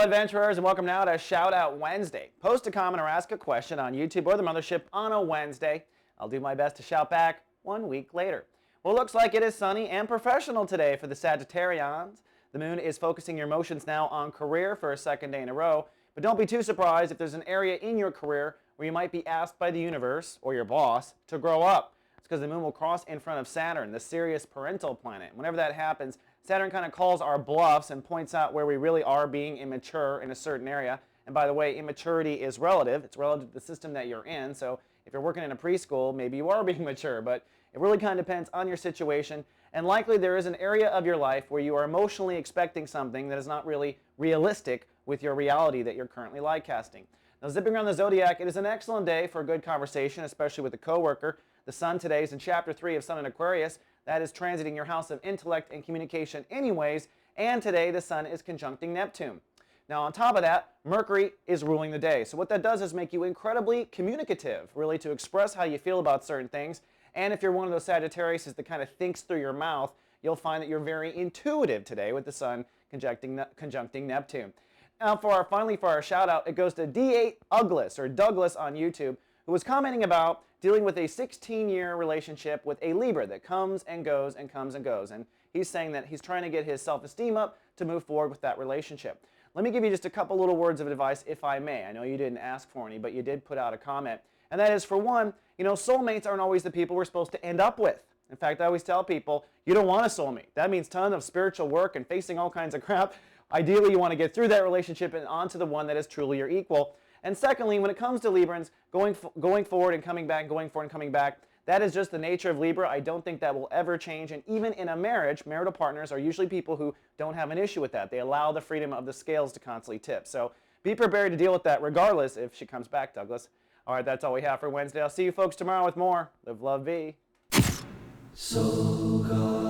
adventurers, and welcome now to Shout Out Wednesday. Post a comment or ask a question on YouTube or the mothership on a Wednesday. I'll do my best to shout back 1 week later. Well, it looks like it is sunny and professional today for the Sagittarians. The moon is focusing your emotions now on career for a second day in a row, but don't be too surprised if there's an area in your career where you might be asked by the universe or your boss to grow up. It's because the moon will cross in front of Saturn, the serious parental planet. Whenever that happens, Saturn kind of calls our bluffs and points out where we really are being immature in a certain area. And by the way, immaturity is relative. It's relative to the system that you're in. So if you're working in a preschool, maybe you are being mature, but it really kind of depends on your situation. And likely there is an area of your life where you are emotionally expecting something that is not really realistic with your reality that you're currently light casting. Now, zipping around the zodiac, it is an excellent day for a good conversation, especially with a coworker. The sun today is in chapter 3 of Sun in Aquarius. That is transiting your house of intellect and communication anyways, and today the sun is conjuncting Neptune. Now on top of that, Mercury is ruling the day. So what that does is make you incredibly communicative, really to express how you feel about certain things. And if you're one of those Sagittarius that kind of thinks through your mouth, you'll find that you're very intuitive today with the sun conjuncting Neptune. Now finally for our shout out, it goes to D8 Uglis or Douglas on YouTube, who was commenting about dealing with a 16-year relationship with a Libra that comes and goes and comes and goes. And he's saying that he's trying to get his self-esteem up to move forward with that relationship. Let me give you just a couple little words of advice, if I may. I know you didn't ask for any, but you did put out a comment. And that is, for one, soulmates aren't always the people we're supposed to end up with. In fact, I always tell people, you don't want a soulmate. That means tons of spiritual work and facing all kinds of crap. Ideally, you want to get through that relationship and onto the one that is truly your equal. And secondly, when it comes to Librans, going forward and coming back, going forward and coming back, that is just the nature of Libra. I don't think that will ever change. And even in a marriage, marital partners are usually people who don't have an issue with that. They allow the freedom of the scales to constantly tip. So be prepared to deal with that regardless if she comes back, Douglas. All right, that's all we have for Wednesday. I'll see you folks tomorrow with more. Live, love, be. So God.